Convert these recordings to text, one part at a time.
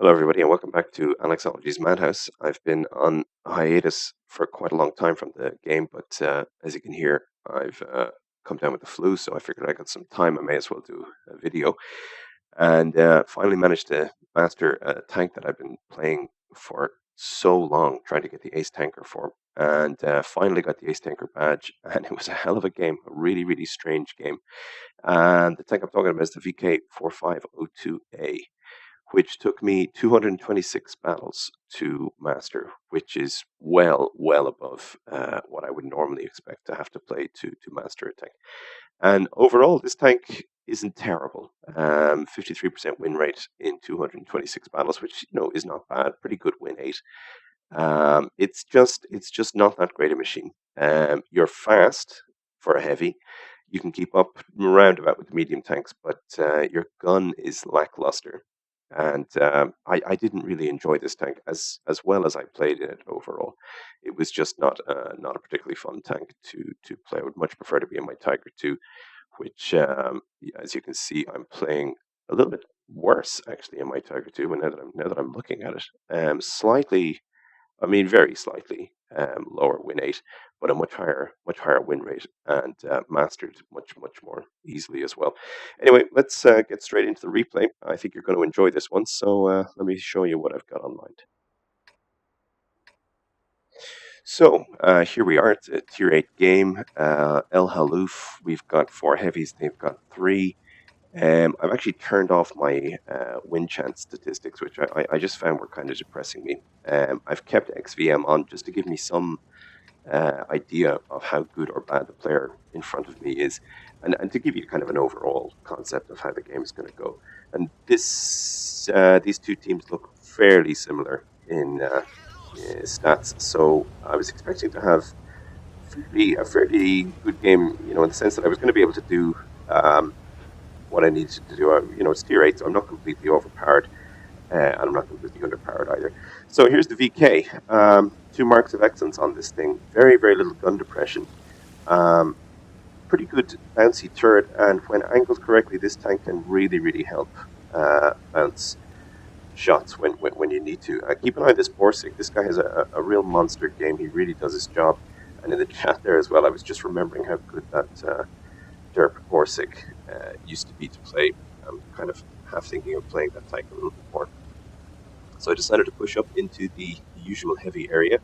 Hello, everybody, and welcome back to Alexology's Madhouse. I've been on hiatus for quite a long time from the game, but as you can hear, I've come down with the flu, so I figured I got some time. I may as well do a video. And finally managed to master a tank that I've been playing for so long, trying to get the Ace Tanker form. And finally got the Ace Tanker badge, and it was a hell of a game, a really, really strange game. And the tank I'm talking about is the VK4502A, which took me 226 battles to master, which is well above what I would normally expect to have to play to master a tank. And overall, this tank isn't terrible. 53% win rate in 226 battles, which is not bad. Pretty good win rate. It's just not that great a machine. You're fast for a heavy. You can keep up roundabout with the medium tanks, but your gun is lackluster. And I didn't really enjoy this tank as well as I played it overall. It was just not a particularly fun tank to play. I would much prefer to be in my Tiger 2, which, as you can see, I'm playing a little bit worse actually in my Tiger 2. And now that I'm looking at it, slightly, I mean, very slightly lower win rate, but a much higher win rate, and mastered much more easily as well. Anyway, let's get straight into the replay. I think you're going to enjoy this one, so let me show you what I've got online. So here we are. It's a tier 8 game. El Halouf. We've got 4 heavies. They've got 3. I've actually turned off my win chance statistics, which I just found were kind of depressing me. I've kept XVM on just to give me some idea of how good or bad the player in front of me is, and to give you kind of an overall concept of how the game is going to go. And these two teams look fairly similar in stats, so I was expecting to have a fairly good game, in the sense that I was going to be able to do what I needed to do. It's tier 8, so I'm not completely overpowered, and I'm not completely underpowered either. So here's the VK. 2 marks of excellence on this thing. Very, very little gun depression. Pretty good bouncy turret, and when angled correctly, this tank can really, really help bounce shots when you need to. Keep an eye on this Borsig. This guy has a real monster game. He really does his job. And in the chat there as well, I was just remembering how good that Derp Borsig used to be to play. I'm kind of half thinking of playing that tank a little bit more. So I decided to push up into the usual heavy area.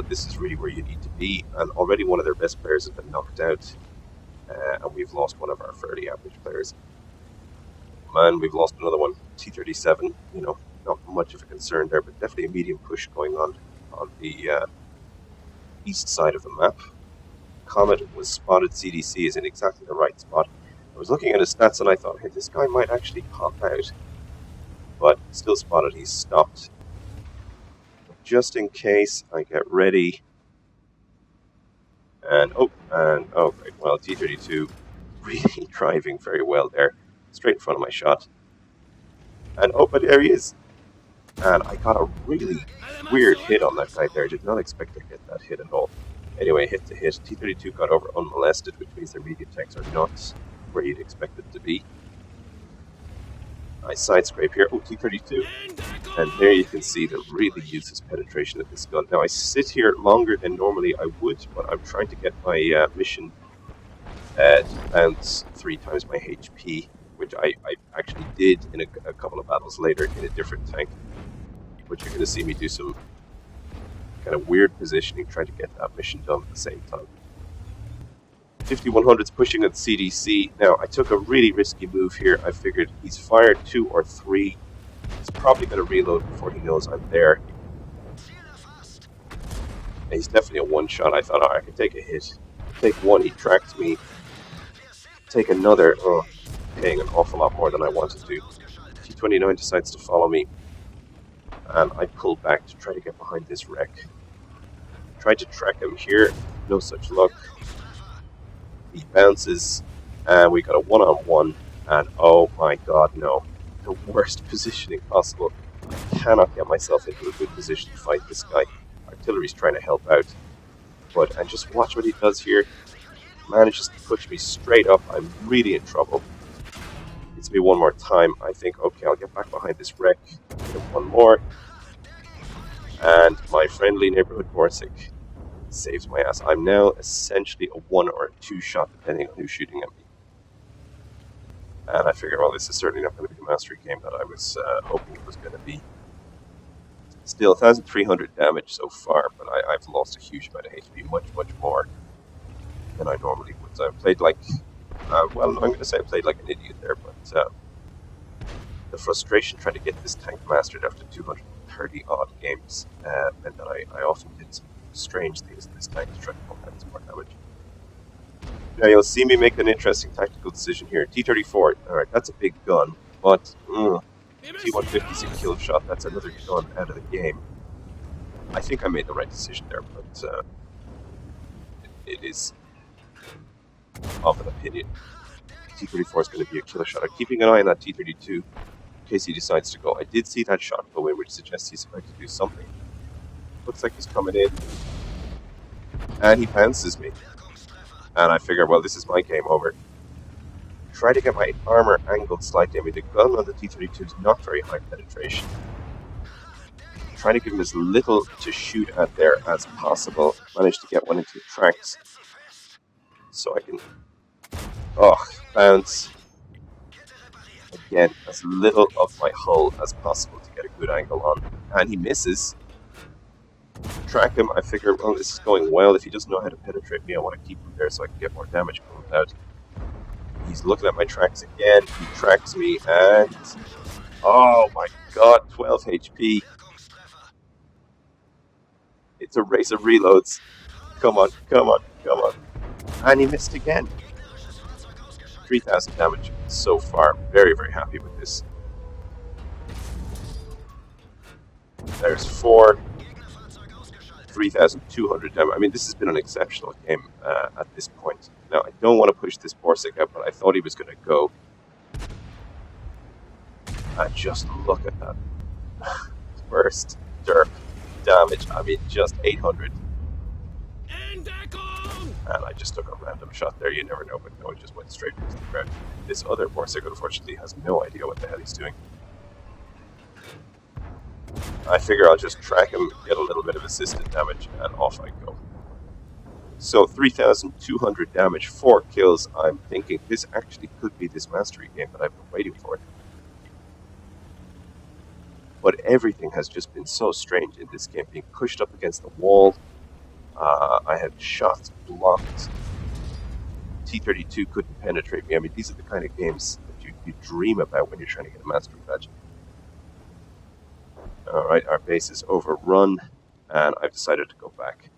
This is really where you need to be. And already one of their best players has been knocked out. And we've lost one of our fairly average players. And we've lost another one, T37. Not much of a concern there, but definitely a medium push going on the east side of the map. Comet was spotted. CDC is in exactly the right spot. I was looking at his stats and I thought, hey, this guy might actually pop out. But still spotted, he's stopped. Just in case, I get ready. And great. Well, T32 really driving very well there. Straight in front of my shot. And but there he is. And I got a really weird hit on that guy there. I did not expect to get that hit at all. Anyway, hit to hit. T32 got over unmolested, which means their medium tanks are not where you'd expect them to be. I side scrape here. Oh, T32. And there you can see that really uses penetration of this gun. Now, I sit here longer than normally I would, but I'm trying to get my mission to bounce 3 times my HP, which I actually did in a couple of battles later in a different tank. But you're going to see me do some kind of weird positioning, trying to get that mission done at the same time. 5100's pushing at CDC. Now, I took a really risky move here. I figured he's fired 2 or 3. He's probably going to reload before he knows I'm there. And he's definitely a one-shot. I thought, I could take a hit. Take 1, he tracked me. Take another, paying an awful lot more than I wanted to. T29 decides to follow me. And I pull back to try to get behind this wreck. Tried to track him here, no such luck. He bounces, and we got a one-on-one, and oh my god, no. The worst positioning possible. I cannot get myself into a good position to fight this guy. Artillery's trying to help out. And just watch what he does here. Manages to push me straight up. I'm really in trouble. hits me one more time, I think, okay, I'll get back behind this wreck, hit him one more, and my friendly neighborhood Borsig saves my ass. I'm now essentially a 1 or a 2 shot, depending on who's shooting at me. And I figure, well, this is certainly not going to be the mastery game that I was hoping it was going to be. Still, 1,300 damage so far, but I've lost a huge amount of HP, much, much more than I normally would. So I played like, well, I'm going to say I played like an idiot there, but the frustration trying to get this tank mastered after 230 odd games meant that I often did some strange things in this tank to try to pump out some more damage. Now you'll see me make an interesting tactical decision here. T-34, alright, that's a big gun, but T-150 is a kill shot, that's another gun out of the game. I think I made the right decision there, but it is of an opinion. T-34 is going to be a killer shot. I'm keeping an eye on that T-32 in case he decides to go. I did see that shot go in, which suggests he's about to do something. Looks like he's coming in, and he bounces me. And I figure, well, this is my game over. Try to get my armor angled slightly. I mean, the gun on the T-32 is not very high penetration. Trying to give him as little to shoot at there as possible. Managed to get one into the tracks. So I can, bounce. Again, as little of my hull as possible to get a good angle on. And he misses. Track him, I figure, well, this is going well. If he doesn't know how to penetrate me, I want to keep him there so I can get more damage pumped out. He's looking at my tracks again. He tracks me, and oh my god, 12 HP. It's a race of reloads. Come on, come on, come on. And he missed again. 3,000 damage so far. Very, very happy with this. There's 4. 3,200 damage. I mean, this has been an exceptional game at this point. Now, I don't want to push this Borsig out, but I thought he was going to go. And just look at that. First derp damage. I mean, just 800. And I just took a random shot there. You never know, but no, it just went straight into the ground. This other Borsig, unfortunately, has no idea what the hell he's doing. I figure I'll just track him, get a little bit of assisted damage, and off I go. So 3,200 damage, 4 kills. I'm thinking this actually could be this mastery game that I've been waiting for. But everything has just been so strange in this game, being pushed up against the wall. I had shots blocked. T-32 couldn't penetrate me. I mean, these are the kind of games that you dream about when you're trying to get a mastery badge. Alright, our base is overrun, and I've decided to go back.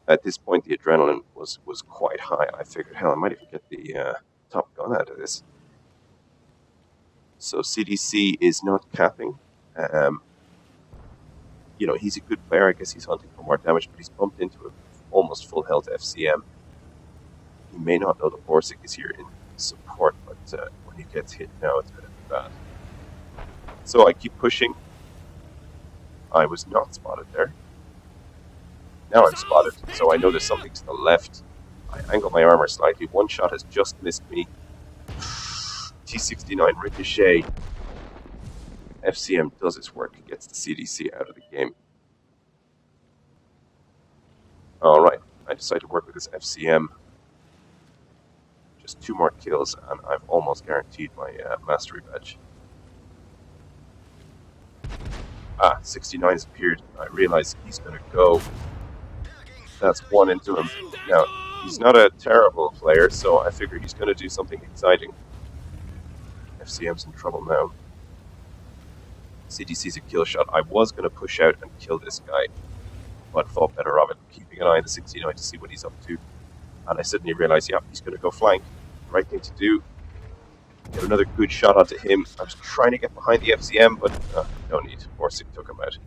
At this point, the adrenaline was quite high. I figured, hell, I might even get the top gun out of this. So CDC is not capping. You know, he's a good player. I guess he's hunting for more damage, but he's bumped into an almost full health FCM. He may not know the Borsig is here in support, but when he gets hit now, it's going to be bad. So I keep pushing. I was not spotted there. Now I'm spotted, so I know there's something to the left. I angle my armor slightly. One shot has just missed me. T-69 ricochet. FCM does its work. It gets the CDC out of the game. Alright, I decide to work with this FCM. Just 2 more kills, and I've almost guaranteed my mastery badge. 69 has appeared. I realize he's going to go. That's 1 into him. Now, he's not a terrible player, so I figure he's going to do something exciting. FCM's in trouble now. CDC's a kill shot. I was going to push out and kill this guy, but thought better of it, keeping an eye on the 69 to see what he's up to. And I suddenly realized, yeah, he's going to go flank. Right thing to do. Get another good shot onto him. I was trying to get behind the FCM, but no need. Borsig took him out.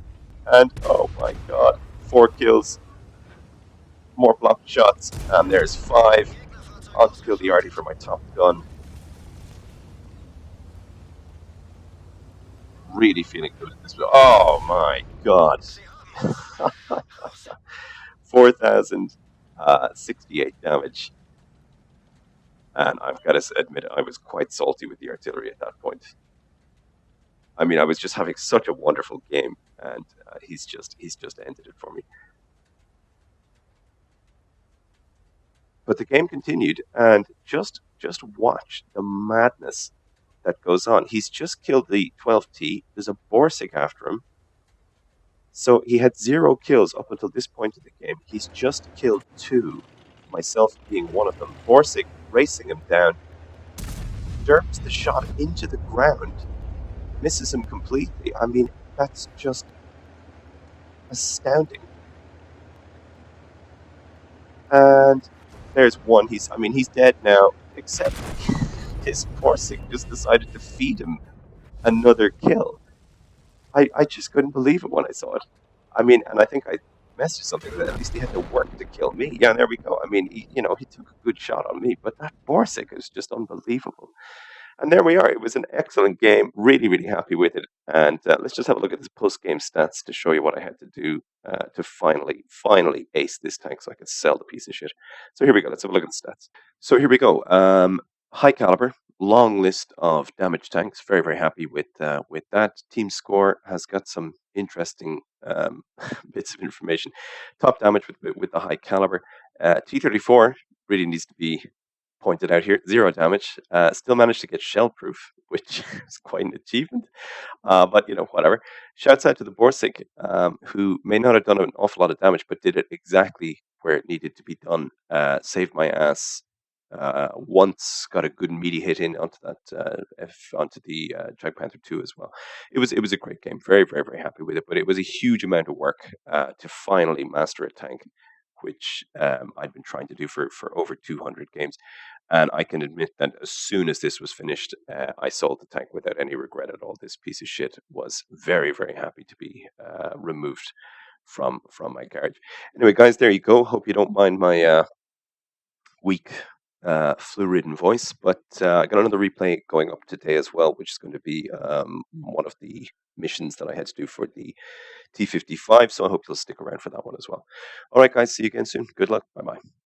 And, oh my god, 4 kills. More blocked shots, and there's 5. I'll kill the arty for my top gun. Really feeling good at this. Oh my god. 4,000. 68 damage. And I've got to admit, I was quite salty with the artillery at that point. I mean, I was just having such a wonderful game, and he's just ended it for me. But the game continued, and just watch the madness that goes on. He's just killed the 12T. There's a Borsig after him. So he had 0 kills up until this point in the game. He's just killed 2, myself being one of them. Borsig racing him down, derps the shot into the ground, misses him completely. I mean, that's just astounding. And there's one. He's dead now, except his Borsig just decided to feed him another kill. I just couldn't believe it when I saw it. I mean, and I think I messaged something that at least he had to work to kill me. Yeah, there we go. I mean, he took a good shot on me, but that Borsig is just unbelievable. And there we are. It was an excellent game. Really, really happy with it. And let's just have a look at this post-game stats to show you what I had to do to finally ace this tank so I could sell the piece of shit. So here we go. Let's have a look at the stats. So here we go. High caliber, long list of damage tanks. Very, very happy with that. Team score has got some interesting bits of information. Top damage with the high caliber. T34 really needs to be pointed out here. 0 damage. Still managed to get shell proof, which is quite an achievement. But whatever. Shouts out to the Borsig, who may not have done an awful lot of damage, but did it exactly where it needed to be done. Saved my ass once, got a good meaty hit in onto onto the Jag Panther 2 as well. It was a great game. Very, very, very happy with it. But it was a huge amount of work to finally master a tank, which I'd been trying to do for over 200 games. And I can admit that as soon as this was finished, I sold the tank without any regret at all. This piece of shit was very, very happy to be removed from my garage. Anyway, guys, there you go. Hope you don't mind my weak, flu-ridden voice. But I got another replay going up today as well, which is going to be one of the missions that I had to do for the T55. So I hope you'll stick around for that one as well. All right, guys. See you again soon. Good luck. Bye bye.